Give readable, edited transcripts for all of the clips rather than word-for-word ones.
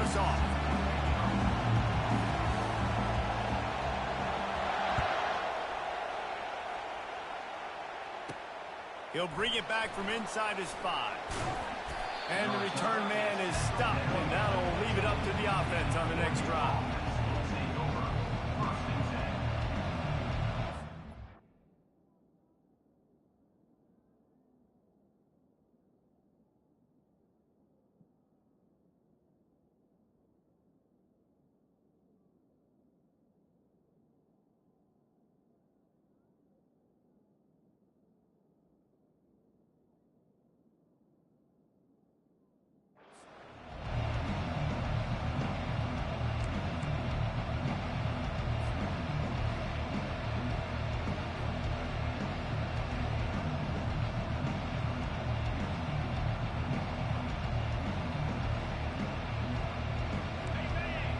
this off. He'll bring it back from inside his 5. And the return man is stopped, and that'll leave it up to the offense on the next drive.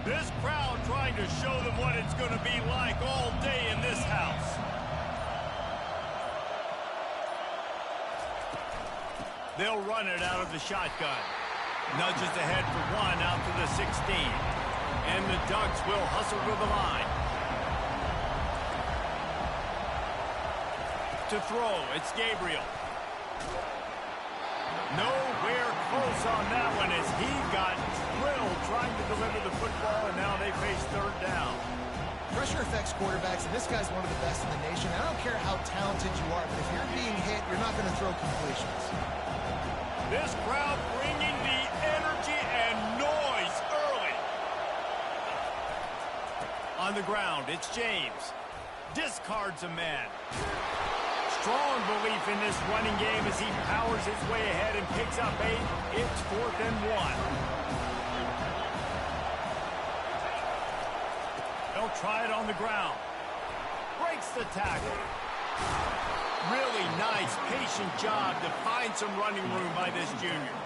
This crowd trying to show them what it's going to be like all day in this house. They'll run it out of the shotgun. Nudges ahead for 1 out to the 16. And the Ducks will hustle to the line. To throw, it's Gabriel. Nowhere close on that one as he got drilled trying to deliver the football, and now they face 3rd down. Pressure affects quarterbacks, and this guy's one of the best in the nation. I don't care how talented you are, but if you're being hit, you're not going to throw completions. This crowd bringing the energy and noise early. On the ground, it's James. Discards a man. Strong belief in this running game as he powers his way ahead and picks up 8. It's 4th and 1. They'll try it on the ground. Breaks the tackle. Really nice, patient job to find some running room by this junior.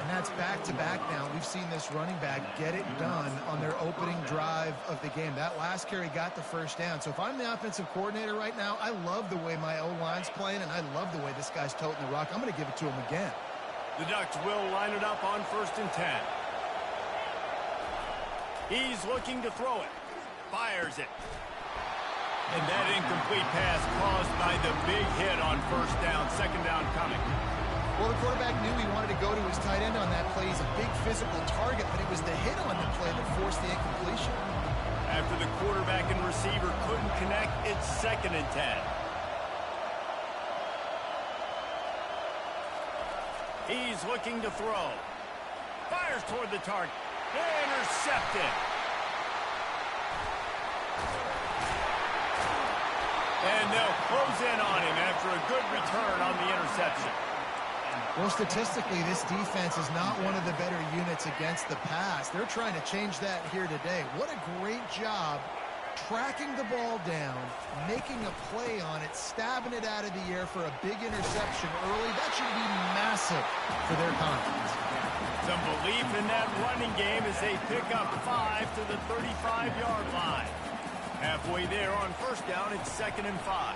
And that's back-to-back now. We've seen this running back get it done on their opening drive of the game. That last carry got the 1st down. So if I'm the offensive coordinator right now, I love the way my O-line's playing, and I love the way this guy's toting the rock. I'm going to give it to him again. The Ducks will line it up on 1st and 10. He's looking to throw it. Fires it. And that incomplete pass caused by the big hit on 1st down. 2nd down coming. Well, the quarterback knew he wanted to go to his tight end on that play. He's a big physical target, but it was the hit on the play that forced the incompletion. After the quarterback and receiver couldn't connect, it's 2nd and 10. He's looking to throw. Fires toward the target. Intercepted. And they'll close in on him after a good return on the interception. Well, statistically, this defense is not one of the better units against the pass. They're trying to change that here today. What a great job tracking the ball down, making a play on it, stabbing it out of the air for a big interception early. That should be massive for their confidence. Some belief in that running game as they pick up 5 to the 35-yard line. Halfway there on 1st down, it's 2nd and 5.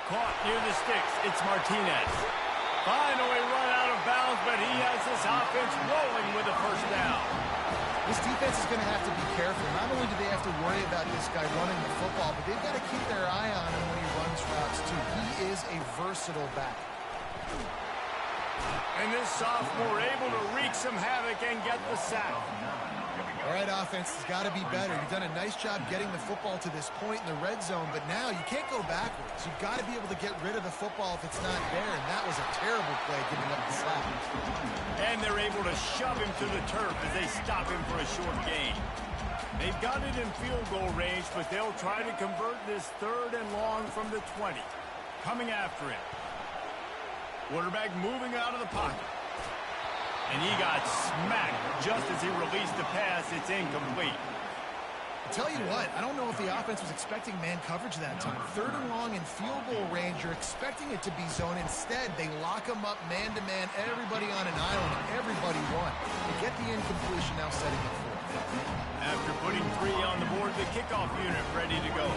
Caught near the sticks. It's Martinez. Finally run out of bounds, but he has this offense rolling with a 1st down. This defense is going to have to be careful. Not only do they have to worry about this guy running the football, but they've got to keep their eye on him when he runs routes, too. He is a versatile back. And this sophomore able to wreak some havoc and get the sack. All right, offense has got to be better. You've done a nice job getting the football to this point in the red zone, but now you can't go backwards. You've got to be able to get rid of the football if it's not there, and that was a terrible play giving up the sack. And they're able to shove him to the turf as they stop him for a short gain. They've got it in field goal range, but they'll try to convert this 3rd and long from the 20. Coming after it. Quarterback moving out of the pocket. And he got smacked just as he released the pass. It's incomplete. I tell you what, I don't know if the offense was expecting man coverage that time. 3rd and long in field goal range, you're expecting it to be zone. Instead, they lock him up man-to-man, everybody on an island, and everybody won. They get the incompletion, now setting it forward. After putting 3 on the board, the kickoff unit ready to go.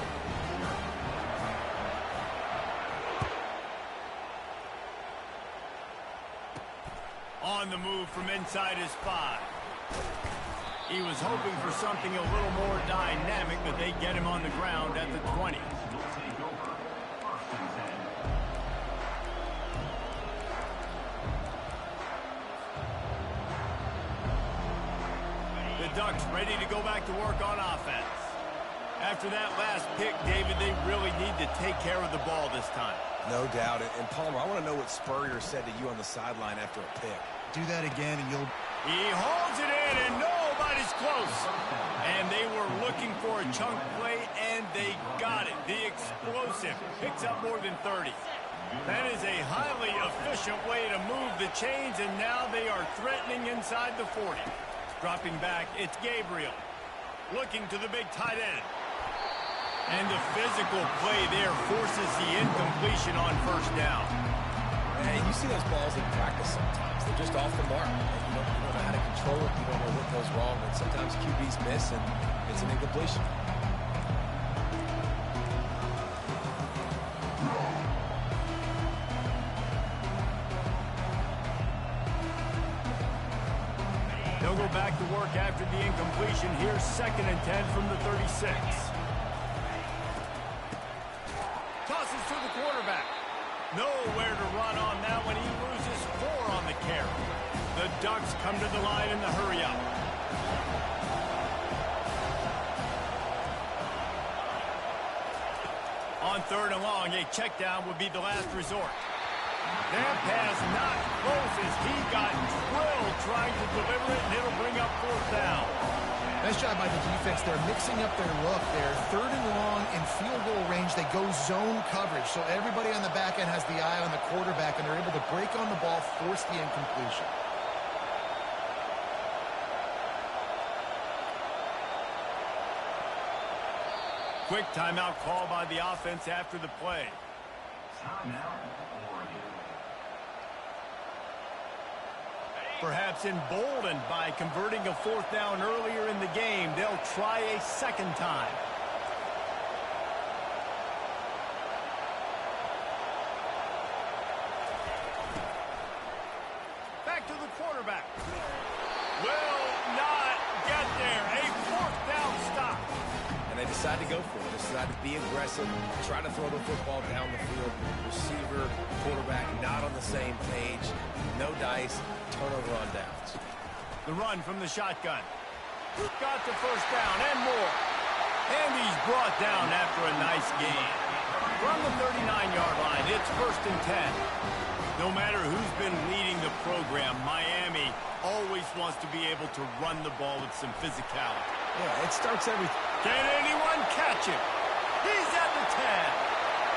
On the move from inside his 5. He was hoping for something a little more dynamic, but they get him on the ground at the 20. The Ducks ready to go back to work on offense. After that last pick, David, they really need to take care of the ball this time. No doubt. And Palmer, I want to know what Spurrier said to you on the sideline after a pick. Do that again and you'll... He hauls it in, and nobody's close. And they were looking for a chunk play, and they got it. The explosive picks up more than 30. That is a highly efficient way to move the chains, and now they are threatening inside the 40. Dropping back, it's Gabriel. Looking to the big tight end. And the physical play there forces the incompletion on first down. And you see those balls in practice sometimes. They're just off the mark. You don't know how to control it. You don't know what goes wrong. And sometimes QBs miss, and it's an incompletion. They'll go back to work after the incompletion. Here's 2nd and 10 from the 36. Tosses to the quarterback. Nowhere to run on that one. He loses 4 on the carry. The Ducks come to the line in the hurry-up. On 3rd and long, a check down would be the last resort. That pass not close as he got drilled trying to deliver it, and it'll bring up 4th down. Nice job by the defense. They're mixing up their look. They're 3rd and long in field goal range. They go zone coverage, so everybody on the back end has the eye on the quarterback, and they're able to break on the ball, force the incompletion. Quick timeout call by the offense after the play. Perhaps emboldened by converting a 4th down earlier in the game, they'll try a 2nd time. Back to the quarterback. Will not get there. A 4th down stop. And they decide to go for it. They decide to be aggressive, try to throw the football down the field. Receiver, quarterback not on the same page. No dice. Turnover on downs. The run from the shotgun. Got the 1st down and more. And he's brought down after a nice gain. From the 39-yard line, it's 1st and 10. No matter who's been leading the program, Miami always wants to be able to run the ball with some physicality. Yeah, it starts everything. Can anyone catch him? He's at the 10.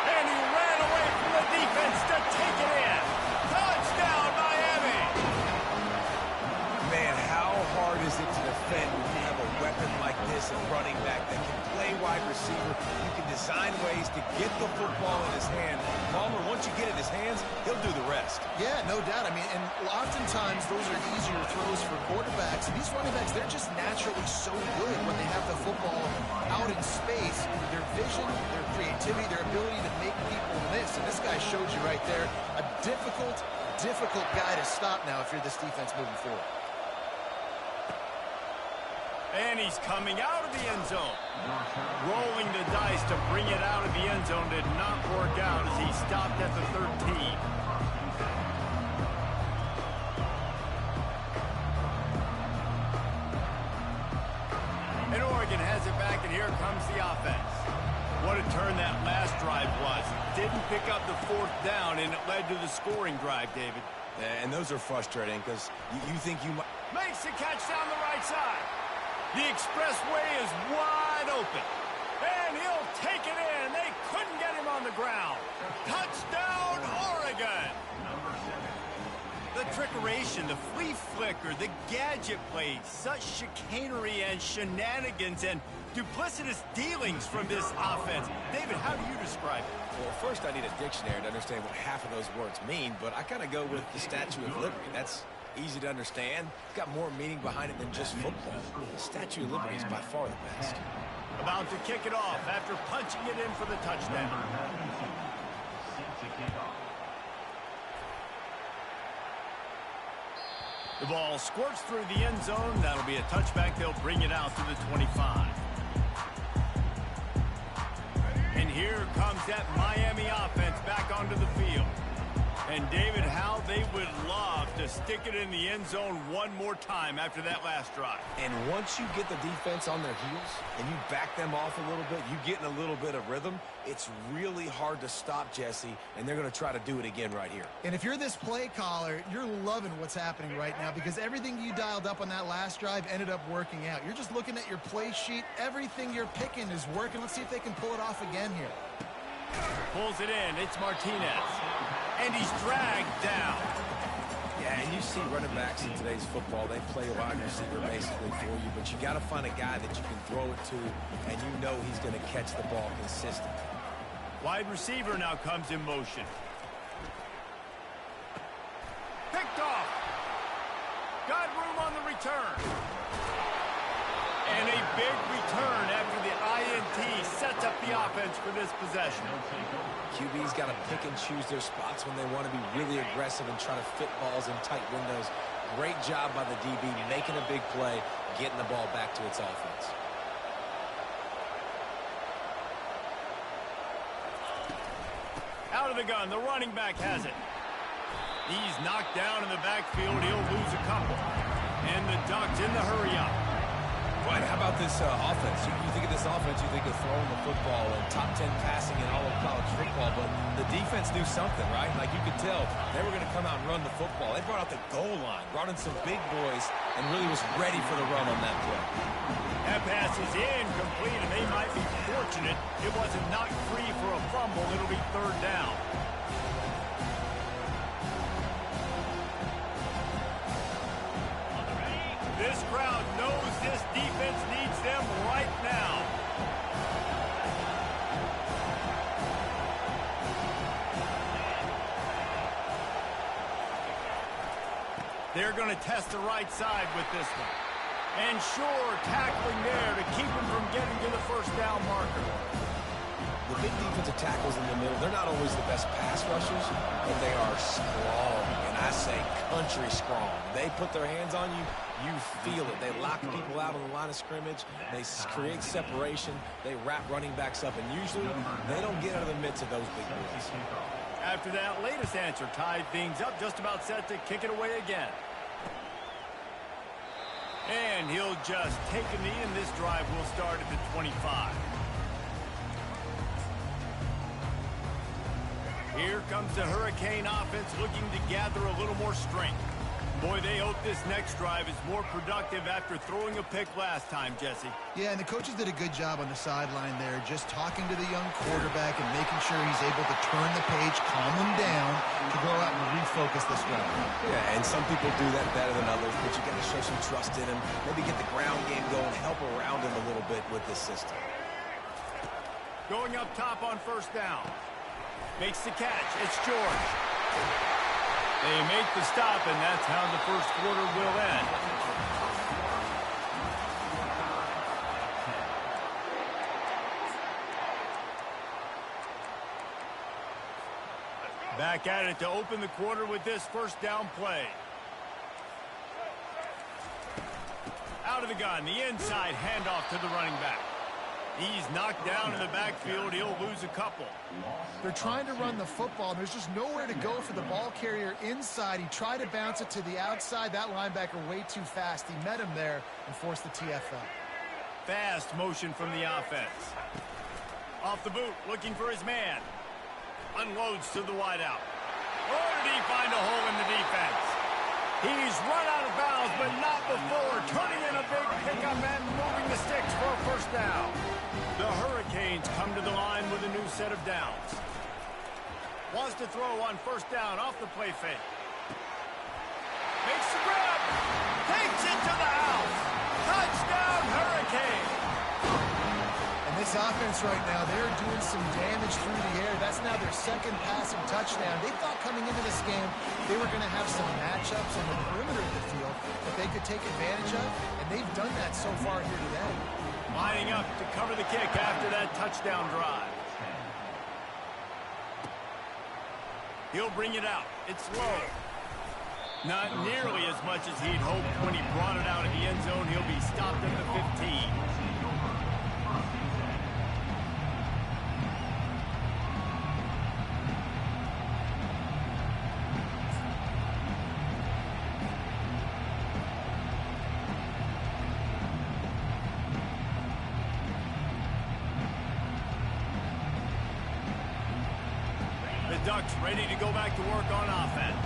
And he ran away from the defense to take it in. Touchdown, Miami! Man, how hard is it to defend when you have a weapon like this, a running back that can play wide receiver? You can design ways to get the football in his hand. Palmer, once you get it in his hands, he'll do the rest. Yeah, no doubt. I mean, and oftentimes those are easier throws for quarterbacks. And these running backs, they're just naturally so good when they have the football out in space. Their vision, their creativity, their ability to make people miss. And this guy showed you right there, a difficult guy to stop now if you're this defense moving forward. And he's coming out of the end zone. Rolling the dice to bring it out of the end zone did not work out as he stopped at the 13. And Oregon has it back, and here comes the offense. What a turn that last drive was. Didn't pick up the 4th down, and it led to the scoring drive, David. And those are frustrating because you think you might... Makes the catch down the right side. The expressway is wide open. And he'll take it in. They couldn't get him on the ground. Touchdown, Oregon. The trickeration, the flea flicker, the gadget plays, such chicanery and shenanigans and duplicitous dealings from this offense. David, how do you describe it? Well, first I need a dictionary to understand what half of those words mean, but I kind of go with the Statue of Liberty. That's easy to understand. It's got more meaning behind it than just football. The Statue of Liberty is by far the best. About to kick it off after punching it in for the touchdown. The ball squirts through the end zone. That'll be a touchback. They'll bring it out to the 25. And here comes that Miami offense back onto the field. And David, how they would love to stick it in the end zone one more time after that last drive. And once you get the defense on their heels and you back them off a little bit, you get in a little bit of rhythm, it's really hard to stop, Jesse, and they're going to try to do it again right here. And if you're this play caller, you're loving what's happening right now because everything you dialed up on that last drive ended up working out. You're just looking at your play sheet. Everything you're picking is working. Let's see if they can pull it off again here. Pulls it in. It's Martinez. And he's dragged down. Yeah, and you see running backs in today's football, they play a wide receiver basically for you, but you got to find a guy that you can throw it to, and you know he's going to catch the ball consistently. Wide receiver now comes in motion. Picked off. Got room on the return. And a big return after the INT sets up the offense for this possession. QB's got to pick and choose their spots when they want to be really aggressive and try to fit balls in tight windows. Great job by the DB making a big play, getting the ball back to its offense. Out of the gun, the running back has it. He's knocked down in the backfield. He'll lose a couple. And the Ducks in the hurry-up. Right, how about this offense? You think of this offense, you think of throwing the football and top 10 passing in all of college football, but the defense knew something, right? Like you could tell they were going to come out and run the football. They brought out the goal line, brought in some big boys, and really was ready for the run on that play. That pass is incomplete, and they might be fortunate it wasn't knocked free for a fumble. It'll be third down. This crowd knows this defense needs them right now. They're going to test the right side with this one. And sure, tackling there to keep him from getting to the first down marker. The big defensive tackles in the middle, they're not always the best pass rushers, but they are strong, and I say country strong. They put their hands on you, you feel it. They lock people out on the line of scrimmage. They create separation. They wrap running backs up, and usually they don't get out of the midst of those big boys. After that latest answer tied things up, just about set to kick it away again. And he'll just take a knee, and this drive will start at the 25. Here comes the Hurricane offense looking to gather a little more strength. Boy, they hope this next drive is more productive after throwing a pick last time, Jesse. Yeah, and the coaches did a good job on the sideline there, just talking to the young quarterback and making sure he's able to turn the page, calm him down, to go out and refocus this drive. Yeah, and some people do that better than others, but you got to show some trust in him, maybe get the ground game going, help around him a little bit with this system. Going up top on first down. Makes the catch. It's George. They make the stop, and that's how the first quarter will end. Back at it to open the quarter with this first down play. Out of the gun, the inside handoff to the running back. He's knocked down in the backfield. He'll lose a couple. They're trying to run the football. There's just nowhere to go for the ball carrier inside. He tried to bounce it to the outside. That linebacker way too fast. He met him there and forced the TFL. Fast motion from the offense. Off the boot, looking for his man. Unloads to the wideout. Or did he find a hole in the defense? He's run out of bounds, but not before turning in a big pickup and moving the sticks for a first down. The Hurricanes come to the line with a new set of downs. Wants to throw on first down off the play fake. Makes the grab. Takes it to the house. Touchdown, Hurricane. And this offense right now, they're doing some damage through the air. That's now their second passing touchdown. They thought coming into this game they were going to have some matchups in the perimeter of the field that they could take advantage of, and they've done that so far here today. Lining up to cover the kick after that touchdown drive. He'll bring it out. It's low. Not nearly as much as he'd hoped when he brought it out of the end zone. He'll be stopped at the 15. The Ducks ready to go back to work on offense.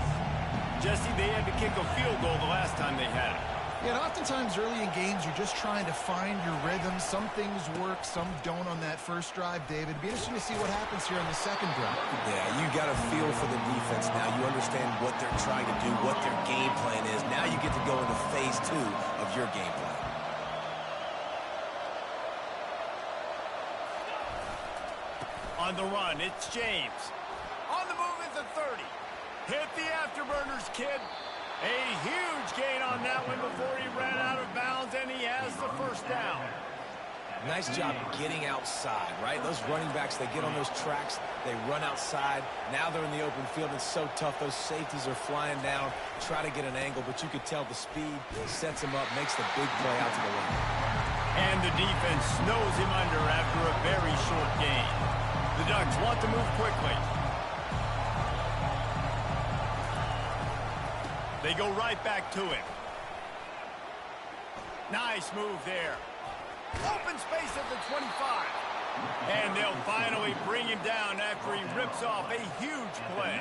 Jesse, they had to kick a field goal the last time they had it. Yeah, and oftentimes early in games, you're just trying to find your rhythm. Some things work, some don't on that first drive, David. It'd be interesting to see what happens here on the second drive. Yeah, you got a feel for the defense now. You understand what they're trying to do, what their game plan is. Now you get to go into phase 2 of your game plan. On the run, it's James. On the move at the 30. Hit the afterburners, kid. A huge gain on that one before he ran out of bounds, and he has the first down. Nice job getting outside, right? Those running backs, they get on those tracks, they run outside. Now they're in the open field. It's so tough. Those safeties are flying down, try to get an angle, but you could tell the speed sets him up, makes the big play out to the right. And the defense snows him under after a very short gain. The Ducks want to move quickly. They go right back to him. Nice move there. Open space at the 25. And they'll finally bring him down after he rips off a huge play.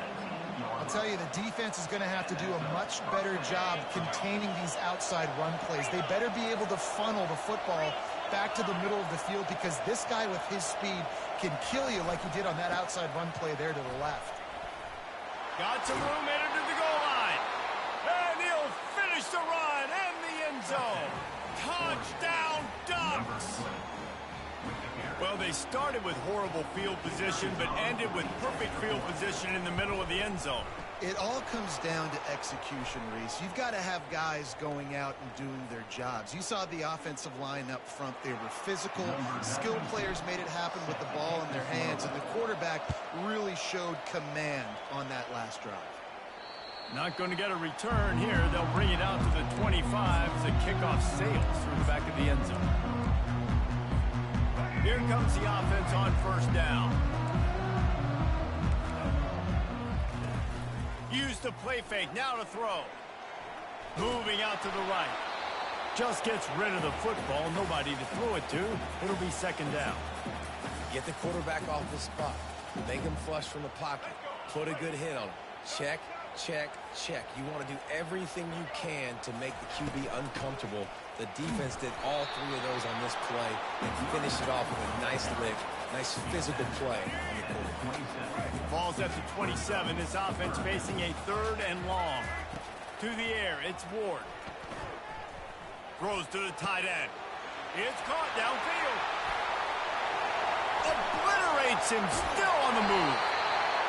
I'll tell you, the defense is going to have to do a much better job containing these outside run plays. They better be able to funnel the football back to the middle of the field, because this guy with his speed can kill you like he did on that outside run play there to the left. Got some room headed to the goal line. And he'll finish the run in the end zone. Touchdown, Ducks! Well, they started with horrible field position, but ended with perfect field position in the middle of the end zone. It all comes down to execution, Reese. You've got to have guys going out and doing their jobs. You saw the offensive line up front. They were physical. Skilled players made it happen with the ball in their hands, and the quarterback really showed command on that last drive. Not going to get a return here. They'll bring it out to the 25 as the kickoff sails through the back of the end zone. Here comes the offense on first down. Use the play fake, now to throw. Moving out to the right. Just gets rid of the football, nobody to throw it to. It'll be second down. Get the quarterback off the spot. Make him flush from the pocket. Put a good hit on him. Check, check, check. You want to do everything you can to make the QB uncomfortable. The defense did all three of those on this play and finished it off with a nice lick, nice physical play on the quarterback. Ball's at the 27. This offense facing a third and long. To the air, it's Ward. Throws to the tight end. It's caught downfield. Obliterates him, still on the move.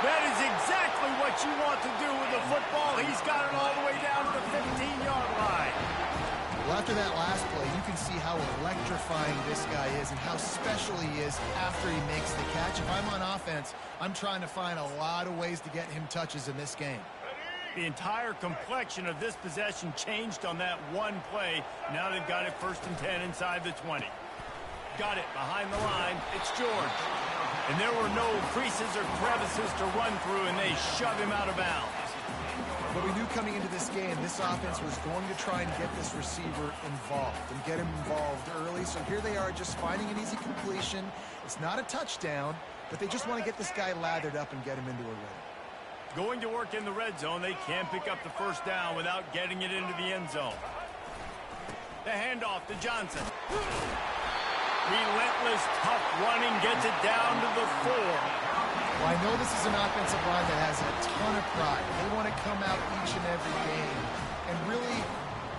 That is exactly what you want to do with the football. He's got it all the way down to the 15-yard line. Well, after that last play, you can see how electrifying this guy is and how special he is after he makes the catch. If I'm on offense, I'm trying to find a lot of ways to get him touches in this game. The entire complexion of this possession changed on that one play. Now they've got it first and 10 inside the 20. Got it behind the line. It's George. And there were no creases or crevices to run through, and they shove him out of bounds. But we knew coming into this game, this offense was going to try and get this receiver involved and get him involved early. So here they are just finding an easy completion. It's not a touchdown, but they just want to get this guy lathered up and get him into a rhythm. Going to work in the red zone, they can't pick up the first down without getting it into the end zone. The handoff to Johnson. Relentless, tough running, gets it down to the 4. Well, I know this is an offensive line that has a ton of pride. They want to come out each and every game and really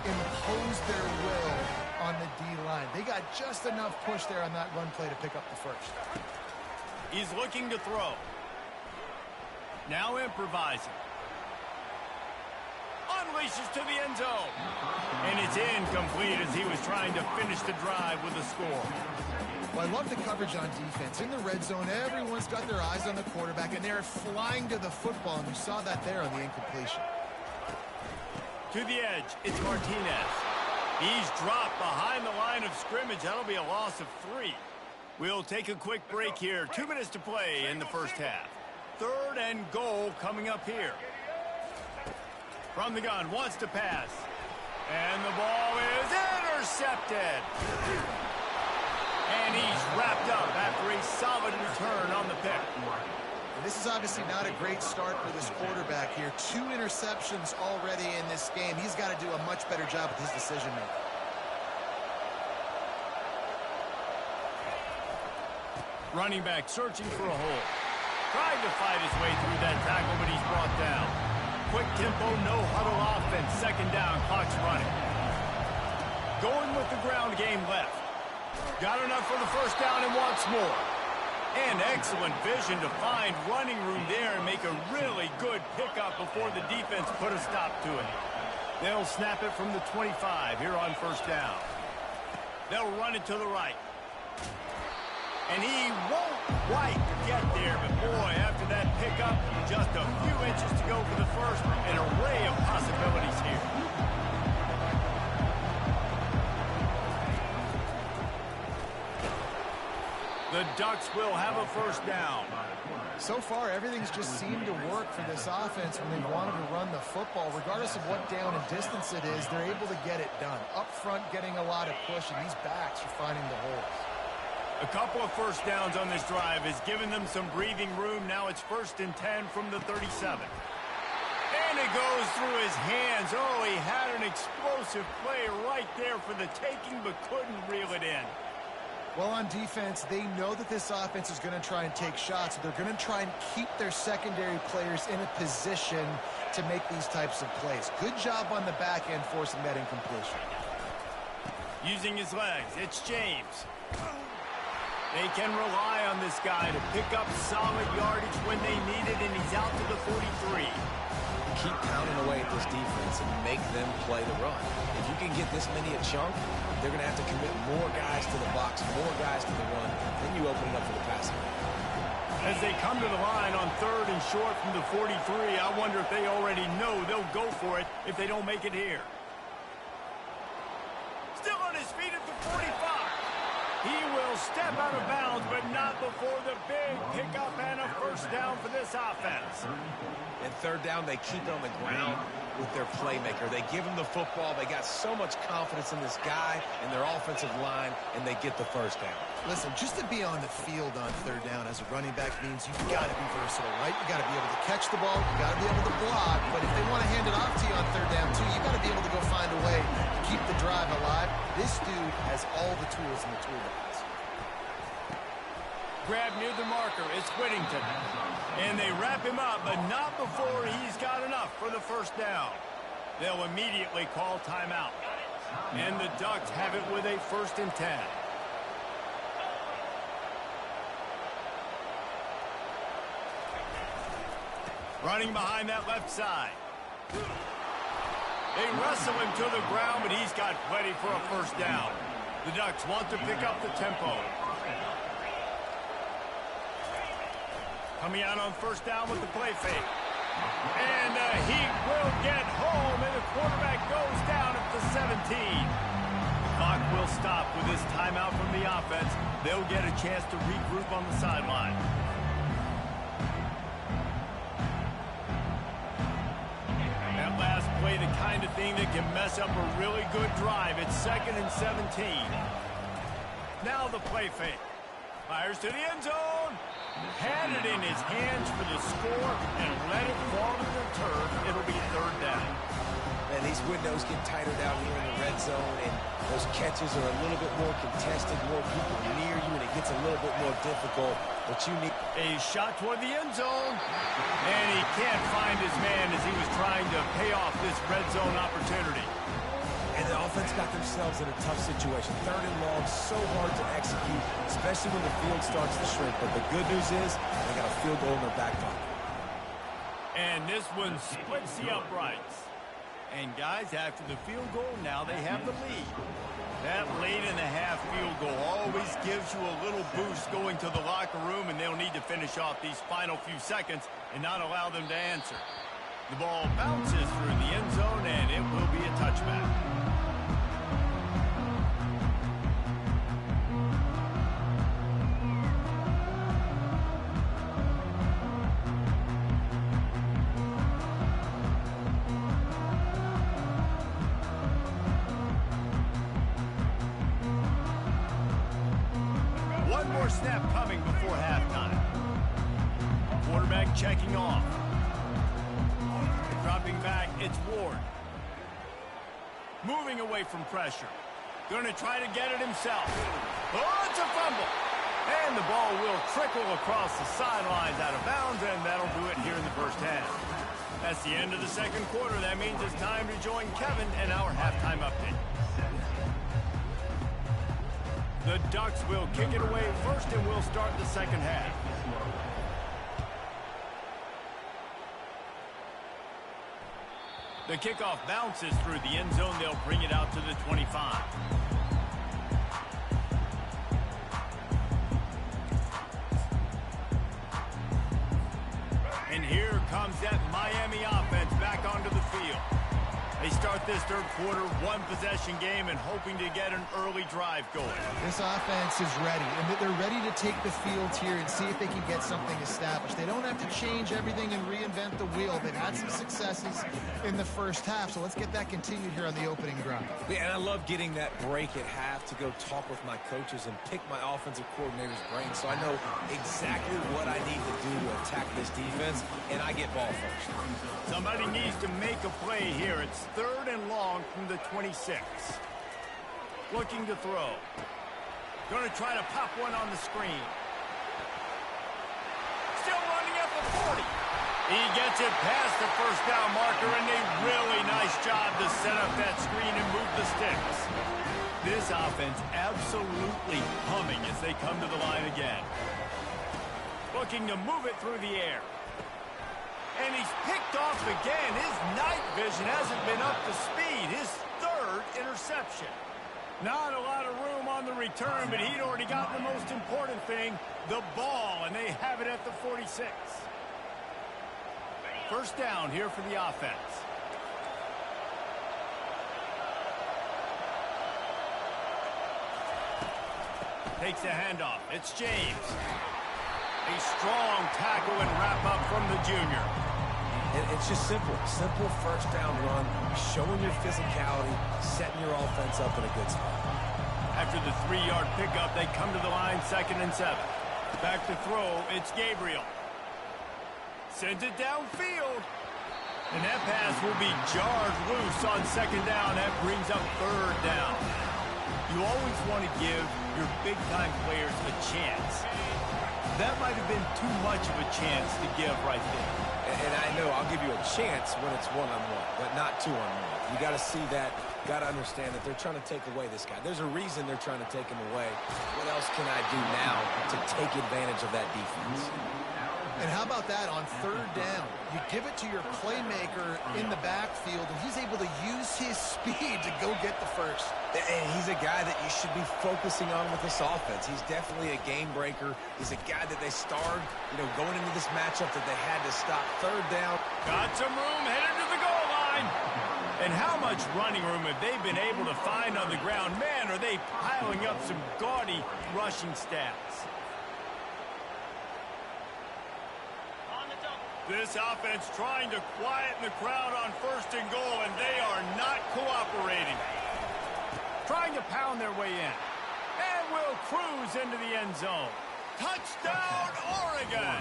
impose their will on the D-line. They got just enough push there on that run play to pick up the first. He's looking to throw. Now improvising. Unleashes to the end zone. And it's incomplete as he was trying to finish the drive with a score. Well, I love the coverage on defense. In the red zone, everyone's got their eyes on the quarterback, and they're flying to the football, and you saw that there on the incompletion. To the edge, it's Martinez. He's dropped behind the line of scrimmage. That'll be a loss of 3. We'll take a quick break here. 2 minutes to play in the first half. 3rd and goal coming up here. From the gun, wants to pass. And the ball is intercepted. And he's wrapped up after a solid return on the pick. And this is obviously not a great start for this quarterback here. 2 interceptions already in this game. He's got to do a much better job with his decision-making. Running back searching for a hole. Trying to fight his way through that tackle, but he's brought down. Quick tempo, no huddle offense. 2nd down, clock's running. Going with the ground game left. Got enough for the 1st down and wants more. And excellent vision to find running room there and make a really good pickup before the defense put a stop to it. They'll snap it from the 25 here on 1st down. They'll run it to the right. And he won't quite get there, but boy, after that pickup, just a few inches to go for the 1st. An array of possibilities here. The Ducks will have a 1st down. So far, everything's just seemed to work for this offense when they wanted to run the football. Regardless of what down and distance it is, they're able to get it done. Up front, getting a lot of push, and these backs are finding the holes. A couple of 1st downs on this drive has given them some breathing room. Now it's 1st and 10 from the 37. And it goes through his hands. Oh, he had an explosive play right there for the taking, but couldn't reel it in. Well, on defense, they know that this offense is going to try and take shots. So they're going to try and keep their secondary players in a position to make these types of plays. Good job on the back end forcing that incompletion. Using his legs, it's James. They can rely on this guy to pick up solid yardage when they need it, and he's out to the 43. Keep pounding away at this defense and make them play the run. If you can get this many a chunk, they're going to have to commit more guys to the box, more guys to the run. Then you open it up for the passing game. As they come to the line on 3rd and short from the 43, I wonder if they already know they'll go for it if they don't make it here. Still on his feet at the 45. He will step out of bounds, but not before the big pickup and a 1st down for this offense. And 3rd down, they keep it on the ground with their playmaker. They give him the football. They got so much confidence in this guy and their offensive line, and they get the 1st down. Listen, just to be on the field on 3rd down as a running back means you've got to be versatile, right? You got to be able to catch the ball. You got to be able to block. But if they want to hand it off to you on 3rd down, too, you got to be able to go find a way to keep the drive alive. This dude has all the tools in the toolbox. Grab near the marker, it's Whittington. And they wrap him up, but not before he's got enough for the 1st down. They'll immediately call timeout. And the Ducks have it with a 1st and 10. Running behind that left side. They wrestle him to the ground, but he's got plenty for a 1st down. The Ducks want to pick up the tempo. Coming out on 1st down with the play fake. And he will get home, and the quarterback goes down at the 17. The clock will stop with this timeout from the offense. They'll get a chance to regroup on the sideline. That last play, the kind of thing that can mess up a really good drive. It's 2nd and 17. Now the play fake. Fires to the end zone. Had it in his hands for the score and let it fall to the turf. It'll be 3rd down. And these windows get tighter down here in the red zone, and those catches are a little bit more contested, more people near you, and it gets a little bit more difficult. But you need a shot toward the end zone, and he can't find his man as he was trying to pay off this red zone opportunity. And the offense got themselves in a tough situation. 3rd and long, so hard to execute, especially when the field starts to shrink. But the good news is they got a field goal in their back pocket. And this one splits the uprights. And guys, after the field goal, now they have the lead. That late-in-the-half field goal always gives you a little boost going to the locker room, and they'll need to finish off these final few seconds and not allow them to answer. The ball bounces through the end zone and it will be a touchback. One more snap coming before halftime. Quarterback checking off. Dropping back, it's Ward. Moving away from pressure. Going to try to get it himself. Oh, it's a fumble. And the ball will trickle across the sidelines out of bounds, and that'll do it here in the first half. That's the end of the second quarter. That means it's time to join Kevin and our halftime update. The Ducks will kick it away first, and we'll start the second half. The kickoff bounces through the end zone. They'll bring it out to the 25. And here comes that Miami offense back onto the field. They start this third quarter one-possession game and hoping to get an early drive going. This offense is ready, and they're ready to take the field here and see if they can get something established. They don't have to change everything and reinvent the wheel. They've had some successes in the first half, so let's get that continued here on the opening drive. Yeah, and I love getting that break at half to go talk with my coaches and pick my offensive coordinator's brain so I know exactly what I need to do to attack this defense, and I get ball first. Somebody needs to make a play here. It's third and long from the 26. Looking to throw. Going to try to pop one on the screen. Still running at the 40. He gets it past the first down marker, and a really nice job to set up that screen and move the sticks. This offense absolutely humming as they come to the line again. Looking to move it through the air. And he's picked off again. His night vision hasn't been up to speed. His third interception. Not a lot of room on the return, but he'd already got the most important thing, the ball, and they have it at the 46. First down here for the offense. Takes the handoff. It's James. A strong tackle and wrap up from the junior. It's just simple first down run, showing your physicality, setting your offense up in a good spot. After the 3-yard pickup, they come to the line, 2nd and 7. Back to throw, it's Gabriel. Sends it downfield. And that pass will be jarred loose on 2nd down. That brings up 3rd down. You always want to give your big-time players a chance. That might have been too much of a chance to give right there. And I know I'll give you a chance when it's one-on-one, but not two-on-one. You got to see that, got to understand that they're trying to take away this guy. There's a reason they're trying to take him away. What else can I do now to take advantage of that defense? And how about that on 3rd down? You give it to your playmaker in the backfield, and he's able to use his speed to go get the first. And he's a guy that you should be focusing on with this offense. He's definitely a game breaker. He's a guy that they starred, going into this matchup that they had to stop. 3rd down. Got some room, headed to the goal line. And how much running room have they been able to find on the ground? Man, are they piling up some gaudy rushing stats. This offense trying to quieten the crowd on 1st and goal, and they are not cooperating. Trying to pound their way in. And will cruise into the end zone. Touchdown, Oregon!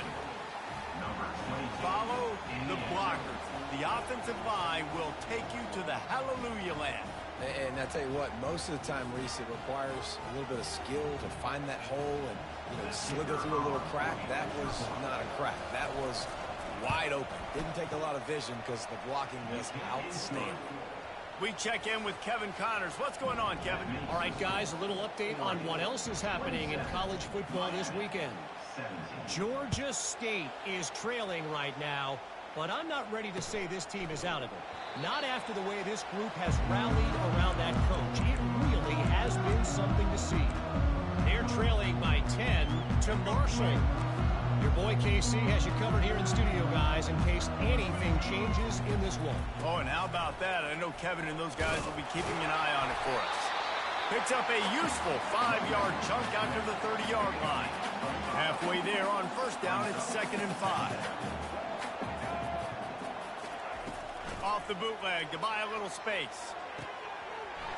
Follow the blockers. The offensive line will take you to the hallelujah land. And I tell you what, most of the time, Reese, it requires a little bit of skill to find that hole and slither through a little crack. That was not a crack. That was wide open. Didn't take a lot of vision because the blocking was outstanding. We check in with Kevin Connors. What's going on, Kevin? All right, guys, a little update on what else is happening in college football this weekend. Georgia State is trailing right now, but I'm not ready to say this team is out of it. Not after the way this group has rallied around that coach. It really has been something to see. They're trailing by 10 to Marshall. Your Boy, KC has you covered here in studio, guys, in case anything changes in this one. Oh, and how about that? I know Kevin and those guys will be keeping an eye on it for us. Picks up a useful 5-yard chunk out to the 30-yard line. Halfway there on first down, it's 2nd and 5. Off the bootleg to buy a little space.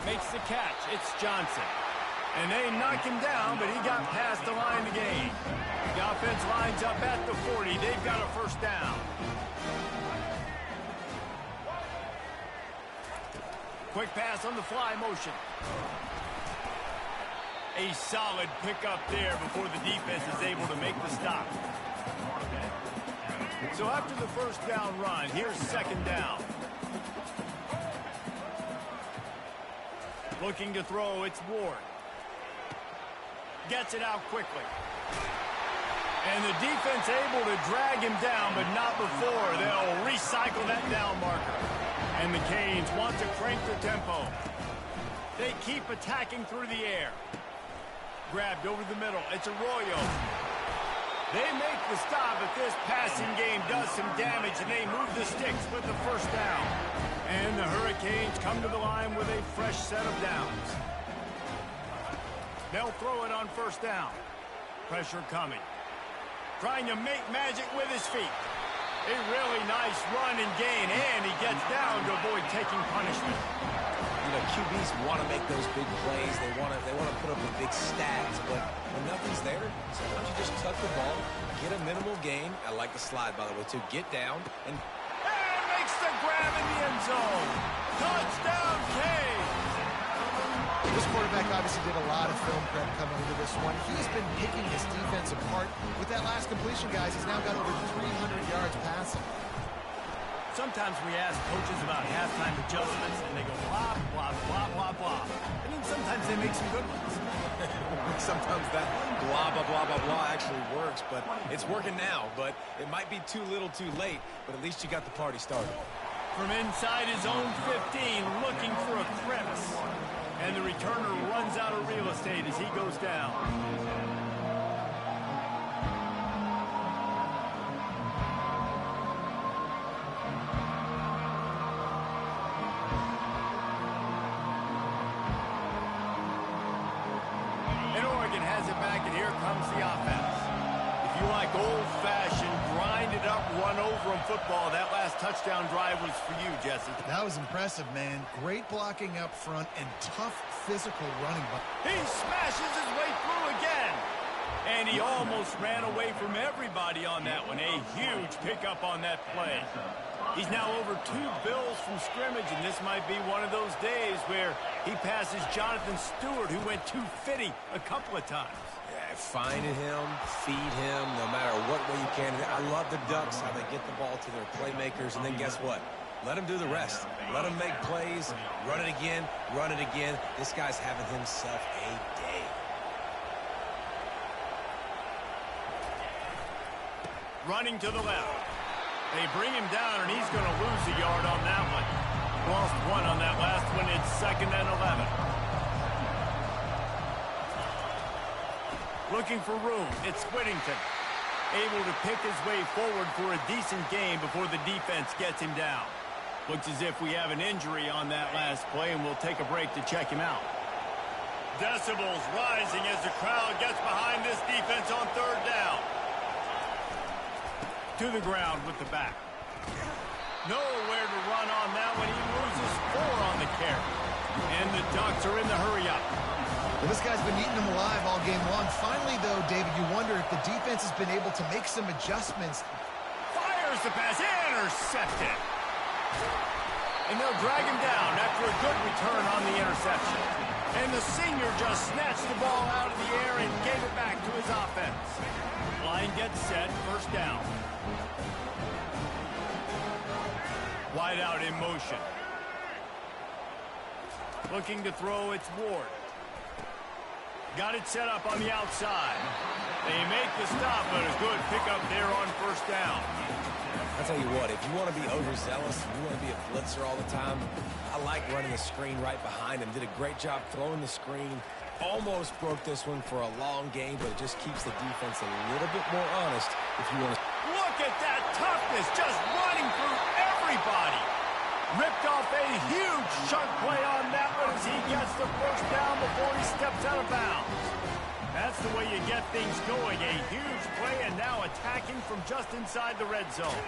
Makes the catch. It's Johnson. And they knock him down, but he got past the line to gain. The offense lines up at the 40. They've got a first down. Quick pass on the fly motion. A solid pickup there before the defense is able to make the stop. So after the first down run, here's 2nd down. Looking to throw, it's Ward. Gets it out quickly. And the defense able to drag him down, but not before. They'll recycle that down marker. And the Canes want to crank the tempo. They keep attacking through the air. Grabbed over the middle. It's Arroyo. They make the stop, but this passing game does some damage, and they move the sticks with the first down. And the Hurricanes come to the line with a fresh set of downs. They'll throw it on first down. Pressure coming. Trying to make magic with his feet. A really nice run and gain, and he gets down to avoid taking punishment. You know, QBs want to make those big plays. They want to put up the big stats, but when nothing's there, sometimes you just tuck the ball, get a minimal gain. I like the slide, by the way, too. Get down and makes the grab in the end zone. Touchdown, Canes! This quarterback obviously did a lot of film prep coming into this one. He's been picking his defense apart. With that last completion, guys, he's now got over 300 yards passing. Sometimes we ask coaches about halftime adjustments, and they go blah, blah, blah, blah, blah. And then sometimes they make some good ones. Sometimes that blah, blah, blah, blah, blah actually works, but it's working now. But it might be too little too late, but at least you got the party started. From inside his own 15, looking for a crevice. And the returner runs out of real estate as he goes down. And Oregon has it back, and here comes the offense. If you like old-fashioned, grind-it-up, run-over-'em football, that last touchdown drive was for you, Jesse. That was impressive, man. Great blocking up front and tough physical running. He smashes his way through again. And he almost ran away from everybody on that one. A huge pickup on that play. He's now over 2 bills from scrimmage, and this might be one of those days where he passes Jonathan Stewart, who went 250 a couple of times. Finding him, feed him, no matter what way you can. I love the Ducks, how they get the ball to their playmakers, and then guess what? Let them do the rest. Let them make plays, run it again, run it again. This guy's having himself a day. Running to the left. They bring him down, and he's going to lose a yard on that one. Lost 1 on that last one. It's 2nd and 11. Looking for room. It's Whittington. Able to pick his way forward for a decent gain before the defense gets him down. Looks as if we have an injury on that last play, and we'll take a break to check him out. Decibels rising as the crowd gets behind this defense on 3rd down. To the ground with the back. Nowhere to run on that one. He loses 4 on the carry. And the Ducks are in the hurry-up. Well, this guy's been eating them alive all game long. Finally, though, David, you wonder if the defense has been able to make some adjustments. Fires the pass. Intercepted. And they'll drag him down after a good return on the interception. And the senior just snatched the ball out of the air and gave it back to his offense. Line gets set. First down. Wide out in motion. Looking to throw, it's Ward. Got it set up on the outside. They make the stop, but a good pickup there on first down. I'll tell you what, if you want to be overzealous, if you want to be a blitzer all the time, I like running a screen right behind him. Did a great job throwing the screen, almost broke this one for a long game, but it just keeps the defense a little bit more honest if you want to. Look at that toughness, just running through everybody. Ripped off a huge chunk play on that one as he gets the first down before he steps out of bounds. That's the way you get things going. A huge play and now attacking from just inside the red zone.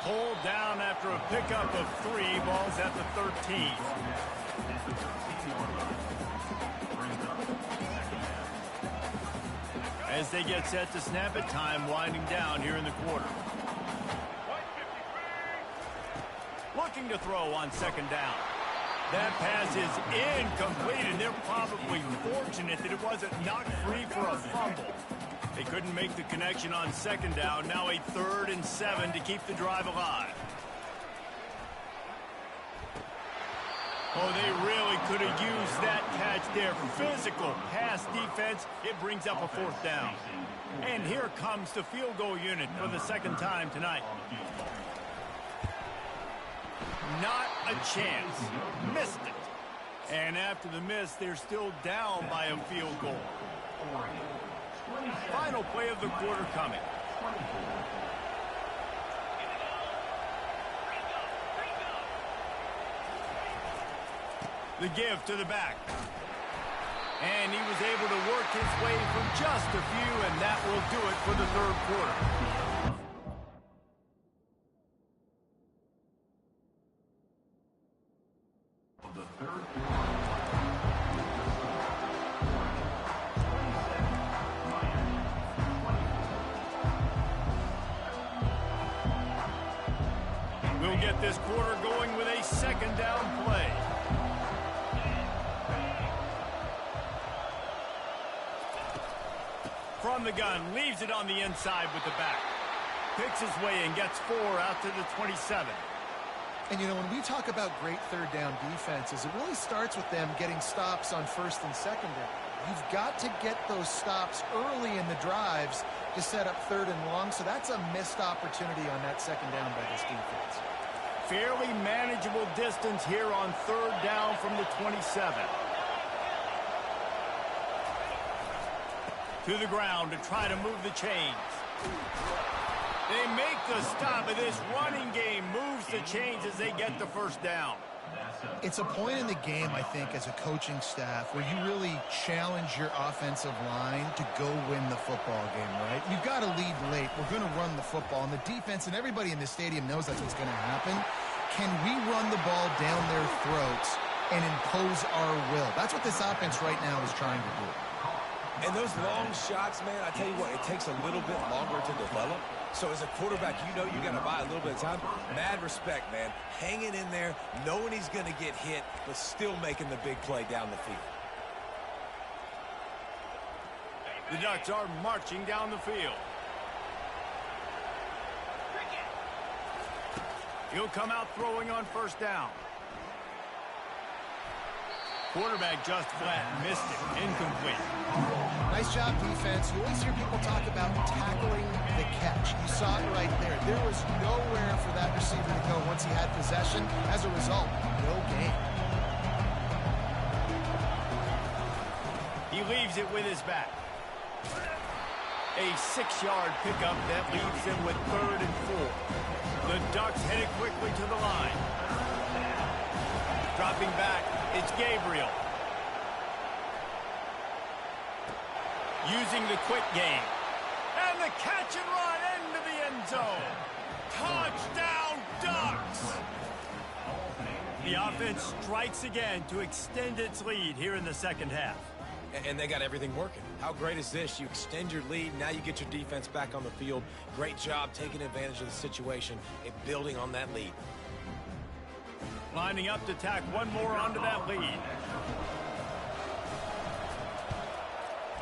Pulled down after a pickup of 3, balls at the 13. As they get set to snap it, time winding down here in the quarter. Looking to throw on second down. That pass is incomplete, and they're probably fortunate that it wasn't knocked free for a fumble. They couldn't make the connection on second down. Now a 3rd and 7 to keep the drive alive. Oh, they really could have used that catch there. Physical pass defense. It brings up a 4th down. And here comes the field goal unit for the second time tonight. Not a chance. Missed it. And after the miss, they're still down by a field goal. Final play of the quarter coming. The give to the back. And he was able to work his way from just a few, and that will do it for the 3rd quarter. We'll get this quarter going with a second down play. From the gun, leaves it on the inside with the back. Picks his way and gets 4 out to the 27. And, you know, when we talk about great third down defenses, it really starts with them getting stops on 1st and 2nd down. You've got to get those stops early in the drives to set up 3rd and long, so that's a missed opportunity on that 2nd down by this defense. Fairly manageable distance here on 3rd down from the 27. To the ground to try to move the chains. They make the stop, and this running game moves the chains as they get the first down. It's a point in the game, I think, as a coaching staff where you really challenge your offensive line to go win the football game, right? You've got to lead late. We're going to run the football, and the defense and everybody in the stadium knows that's what's going to happen. Can we run the ball down their throats and impose our will? That's what this offense right now is trying to do. And those long shots, man, I tell you what, it takes a little bit longer to develop. So as a quarterback, you know you got to buy a little bit of time. Mad respect, man. Hanging in there, knowing he's going to get hit, but still making the big play down the field. The Ducks are marching down the field. He'll come out throwing on 1st down. Quarterback just flat, missed it, incomplete. Nice job, defense. You always hear people talk about tackling the catch. You saw it right there. There was nowhere for that receiver to go once he had possession. As a result, no gain. He leaves it with his back. A 6-yard pickup that leaves him with 3rd and 4. The Ducks headed quickly to the line. Dropping back, it's Gabriel. Using the quick game. And the catch and run into the end zone. Touchdown, Ducks! The offense strikes again to extend its lead here in the second half. And they got everything working. How great is this? You extend your lead, now you get your defense back on the field. Great job taking advantage of the situation and building on that lead. Lining up to tack one more onto that lead.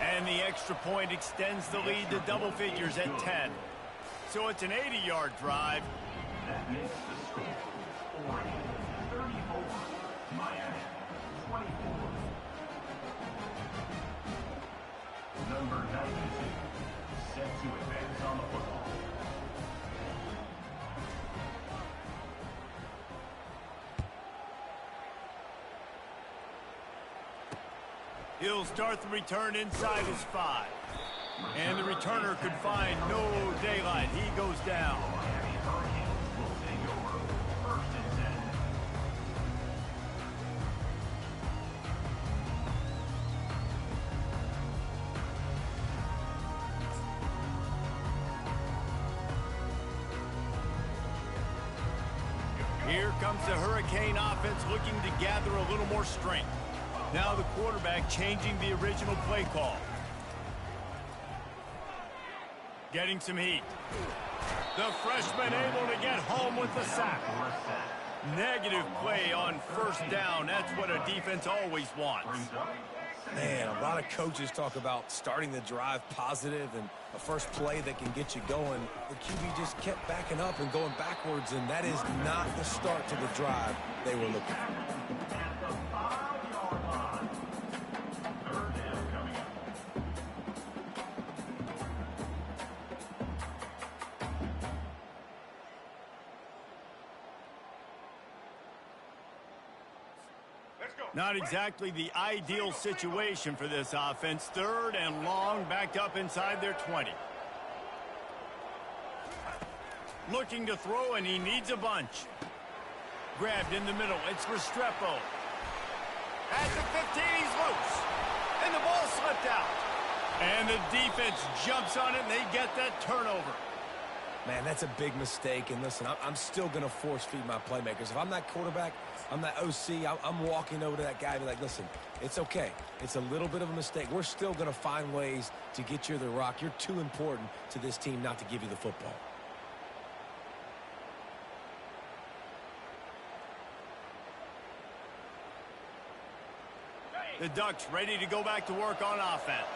And the extra point extends the lead to double figures at 10. So it's an 80-yard drive. That makes the score 40-34. Miami 24. Number 92 set to advance on the football. He'll start the return inside his 5. And the returner could find no daylight. He goes down. Miami Hurricanes will take over 1st and 10. Here comes the Hurricane offense looking to gather a little more strength. Now the quarterback changing the original play call. Getting some heat. The freshman able to get home with the sack. Negative play on 1st down. That's what a defense always wants. Man, a lot of coaches talk about starting the drive positive and a first play that can get you going. The QB just kept backing up and going backwards, and that is not the start to the drive they were looking for. At the 5-yard line. 3rd down coming up. Not exactly the ideal situation for this offense. 3rd and long, backed up inside their 20. Looking to throw, and he needs a bunch. Grabbed in the middle. It's Restrepo. At the 15, he's loose. And the ball slipped out. And the defense jumps on it, and they get that turnover. Man, that's a big mistake. And listen, I'm still going to force feed my playmakers. If I'm that quarterback, I'm that OC, I'm walking over to that guy and be like, listen, it's okay. It's a little bit of a mistake. We're still going to find ways to get you the rock. You're too important to this team not to give you the football. The Ducks ready to go back to work on offense.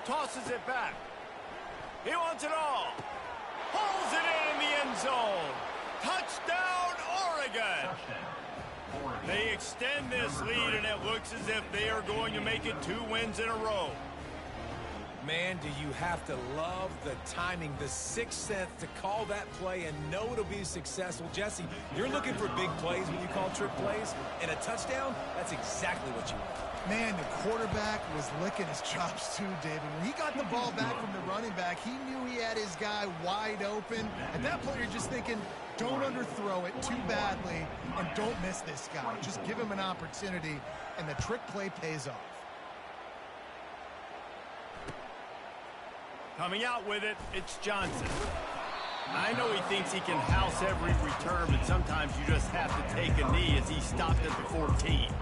Tosses it back. He wants it all. Pulls it in the end zone. Touchdown, Oregon. They extend this lead, and it looks as if they are going to make it 2 wins in a row. Man, do you have to love the timing, the sixth sense to call that play and know it'll be successful. Jesse, you're looking for big plays when you call trick plays, and a touchdown, that's exactly what you want. Man, the quarterback was licking his chops too, David. When he got the ball back from the running back, he knew he had his guy wide open. At that point, you're just thinking, don't underthrow it too badly, and don't miss this guy. Just give him an opportunity, and the trick play pays off. Coming out with it, it's Johnson. I know he thinks he can house every return, but sometimes you just have to take a knee as he stopped at the 14.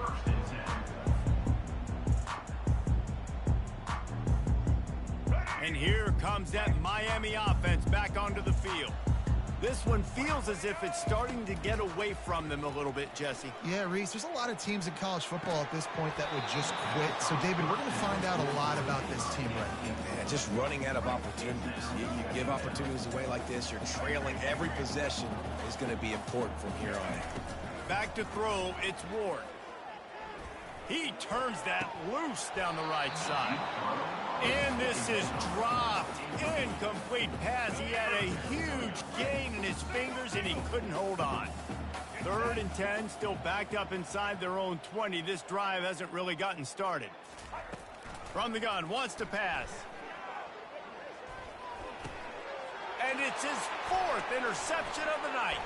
And here comes that Miami offense back onto the field. This one feels as if it's starting to get away from them a little bit, Jesse. Yeah, Reese, there's a lot of teams in college football at this point that would just quit. So, David, we're going to find out a lot about this team right now. Yeah, just running out of opportunities. You give opportunities away like this, you're trailing. Every possession is going to be important from here on out. Back to throw, it's Ward. He turns that loose down the right side. And this is dropped. Incomplete pass. He had a huge gain in his fingers, and he couldn't hold on. 3rd and 10, still backed up inside their own 20. This drive hasn't really gotten started. From the gun, wants to pass. And it's his 4th interception of the night.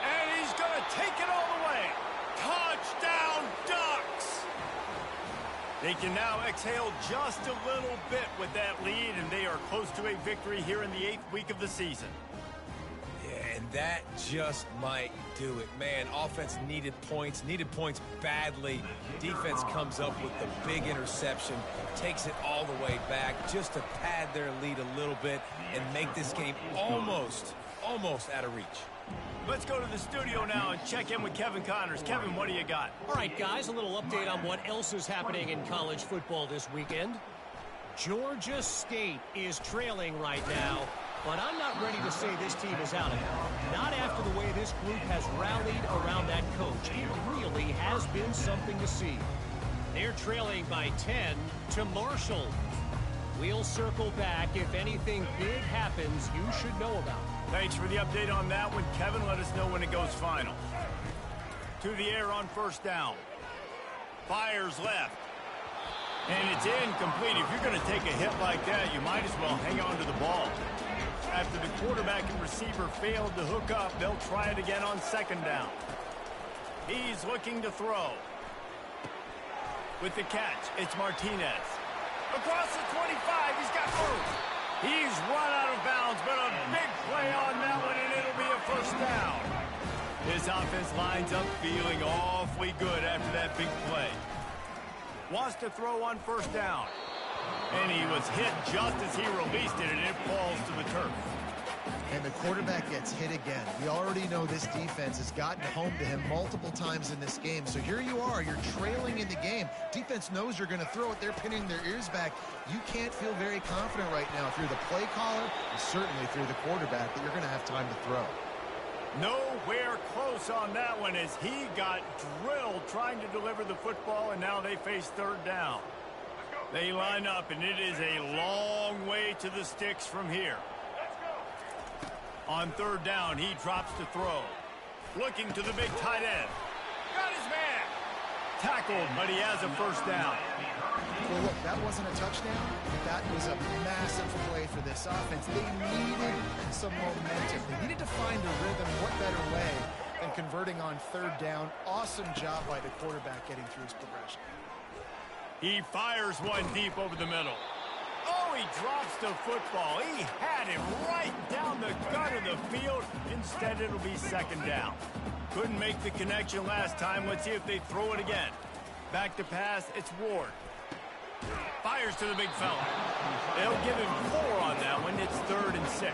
And he's going to take it all the way. Touchdown, Ducks! They can now exhale just a little bit with that lead, and they are close to a victory here in the 8th week of the season. Yeah, and that just might do it. Man, offense needed points badly. Defense comes up with the big interception, takes it all the way back just to pad their lead a little bit and make this game almost out of reach. Let's go to the studio now and check in with Kevin Connors. Kevin, what do you got? All right, guys, a little update on what else is happening in college football this weekend. Georgia State is trailing right now, but I'm not ready to say this team is out of it. Not after the way this group has rallied around that coach. It really has been something to see. They're trailing by 10 to Marshall. We'll circle back. If anything big happens, you should know about it. Thanks for the update on that one, Kevin. Let us know when it goes final. to the air on first down. Fires left. And it's incomplete. If you're going to take a hit like that, you might as well hang on to the ball. After the quarterback and receiver failed to hook up, they'll try it again on second down. He's looking to throw. With the catch, it's Martinez. Across the 25, he's got room. He's run out of bounds, but a big play on that one, and it'll be a first down. His offense lines up feeling awfully good after that big play. Wants to throw on first down. And he was hit just as he released it, and it falls to the turf. And the quarterback gets hit again. We already know this defense has gotten home to him multiple times in this game. So here you are, you're trailing in the game. Defense knows you're going to throw it. They're pinning their ears back. You can't feel very confident right now if you're the play caller, and certainly if you're the quarterback, that you're going to have time to throw. Nowhere close on that one as he got drilled trying to deliver the football, and now they face third down. They line up, and it is a long way to the sticks from here. On third down, he drops to throw. Looking to the big tight end. Got his man. Tackled, but he has a first down. Well, look, that wasn't a touchdown. That was a massive play for this offense. They needed some momentum. They needed to find a rhythm. What better way than converting on third down? Awesome job by the quarterback getting through his progression. He fires one deep over the middle. Oh, he drops the football. He had him right down the gut of the field. Instead, it'll be second down. Couldn't make the connection last time. Let's see if they throw it again. Back to pass, it's Ward. Fires to the big fella. They'll give him 4 on that one. It's 3rd and 6.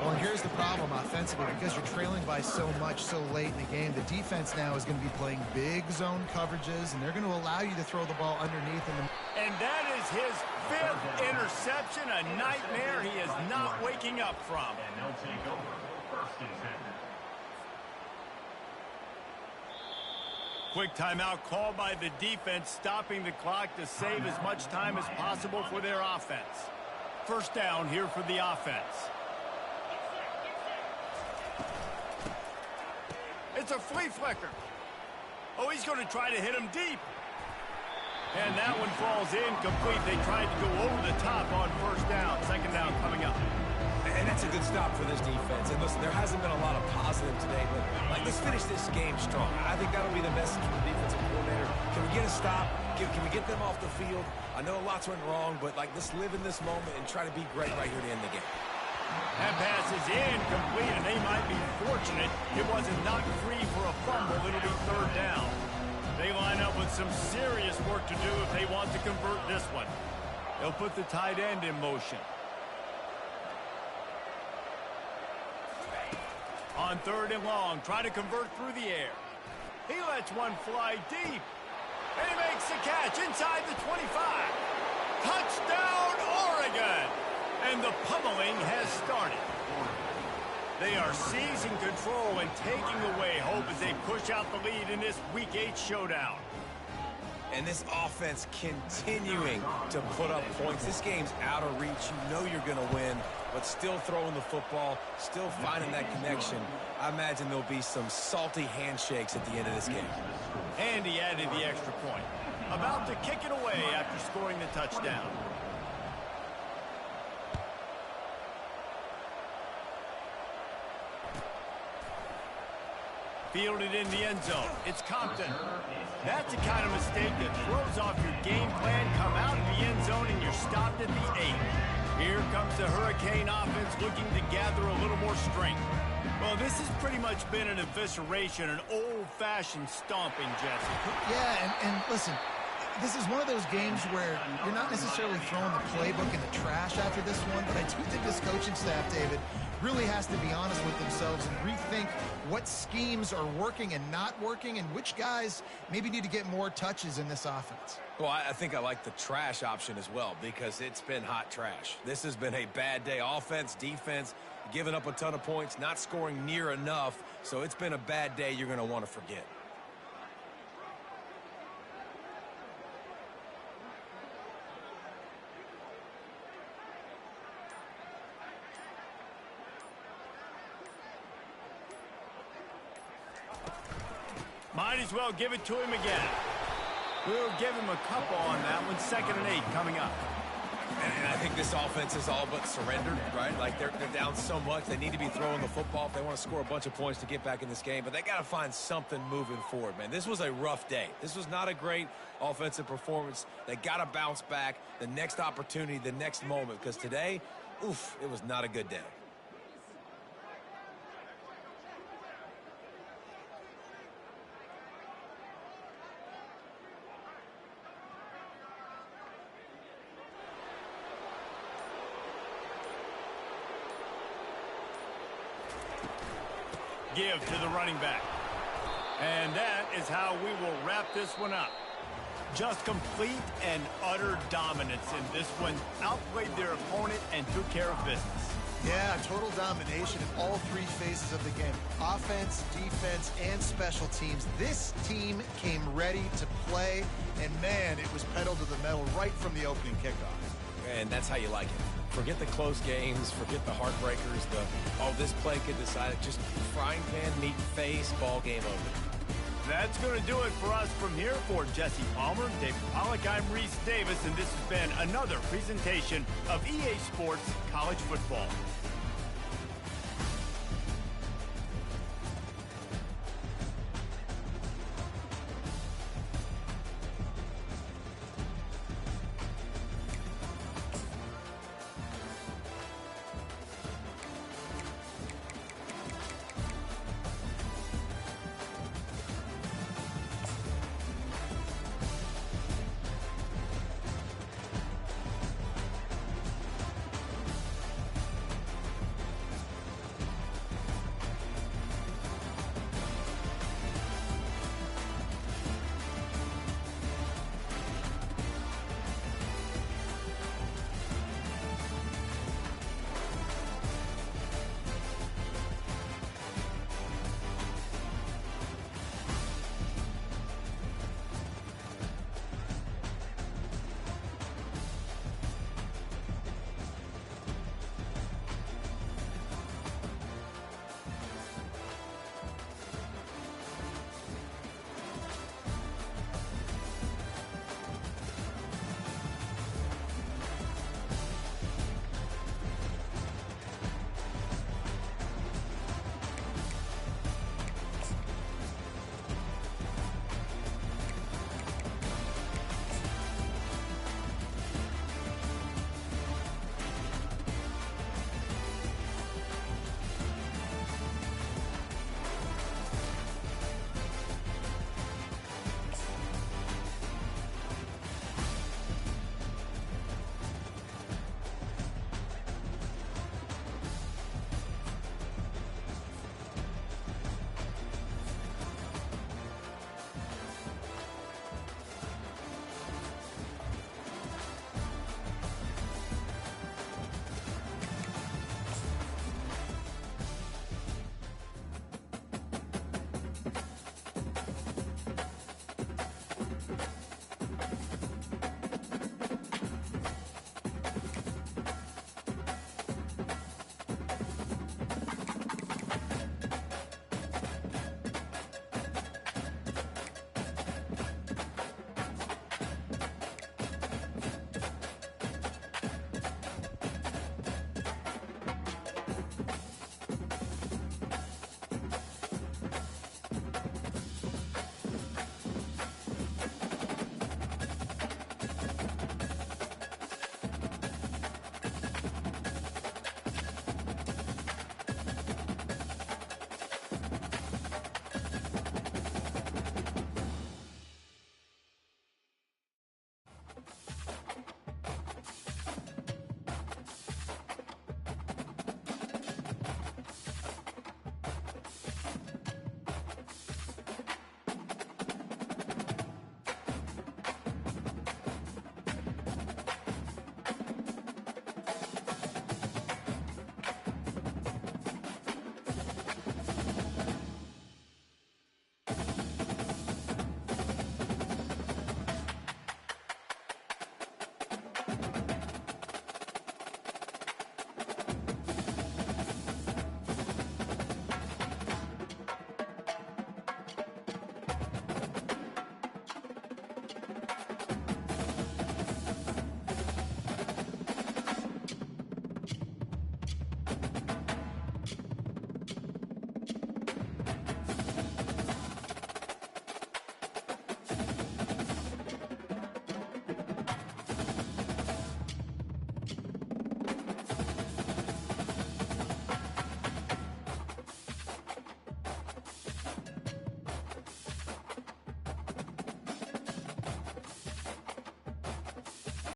Well, and here's the problem offensively. Because you're trailing by so much so late in the game, the defense now is going to be playing big zone coverages, and they're going to allow you to throw the ball underneath. And that is his 5th interception, a nightmare he is not waking up from. And they'll take over first and 10. Quick timeout called by the defense, stopping the clock to save as much time as possible for their offense. First down here for the offense. It's a flea flicker. Oh, he's going to try to hit him deep. And that one falls incomplete. They tried to go over the top on first down. Second down coming up. And that's a good stop for this defense. And listen, there hasn't been a lot of positive today, but let's finish this game strong. I think that'll be the message from the defensive coordinator. Can we get a stop? Can we get them off the field? I know lots went wrong, but let's live in this moment and try to be great right here to end the game. That pass is incomplete, and they might be fortunate it wasn't knocked free for a fumble. It'll be third down. They line up with some serious work to do if they want to convert this one. They'll put the tight end in motion. On third and long, try to convert through the air. He lets one fly deep. And he makes the catch inside the 25. Touchdown, Oregon! And the pummeling has started. They are seizing control and taking away hope as they push out the lead in this Week 8 showdown. And this offense continuing to put up points. This game's out of reach. You know you're going to win, but still throwing the football, still finding that connection. I imagine there'll be some salty handshakes at the end of this game. And he added the extra point. About to kick it away after scoring the touchdown. Fielded in the end zone. It's Compton. That's the kind of mistake that throws off your game plan. Come out of the end zone and you're stopped at the 8. Here comes the Hurricane offense looking to gather a little more strength. Well, this has pretty much been an evisceration, an old-fashioned stomping, Jesse. Yeah, and listen, this is one of those games where you're not necessarily throwing the playbook in the trash after this one, but I do think this coaching staff, David, really has to be honest with themselves and rethink what schemes are working and not working and which guys maybe need to get more touches in this offense. Well, I think I like the trash option as well because it's been hot trash. This has been a bad day. Offense, defense, giving up a ton of points, not scoring near enough. So it's been a bad day you're going to want to forget. Might as well give it to him again. We'll give him a couple on that one. 2nd and 8 coming up. And I think this offense is all but surrendered, right? Like they're down so much. They need to be throwing the football if they want to score a bunch of points to get back in this game. But they got to find something moving forward, man. This was a rough day. This was not a great offensive performance. They got to bounce back the next opportunity, the next moment. Because today, oof, it was not a good day. Give to the running back. And that is how we will wrap this one up. Just complete and utter dominance in this one. Outplayed their opponent and took care of business. Yeah, total domination in all 3 phases of the game. Offense, defense, and special teams. This team came ready to play, and man, it was pedal to the metal right from the opening kickoff. And that's how you like it. Forget the close games, forget the heartbreakers, this play could decide it. Just frying pan, meat face, ball game over. That's going to do it for us from here. For Jesse Palmer, David Pollack, I'm Reese Davis, and this has been another presentation of EA Sports College Football.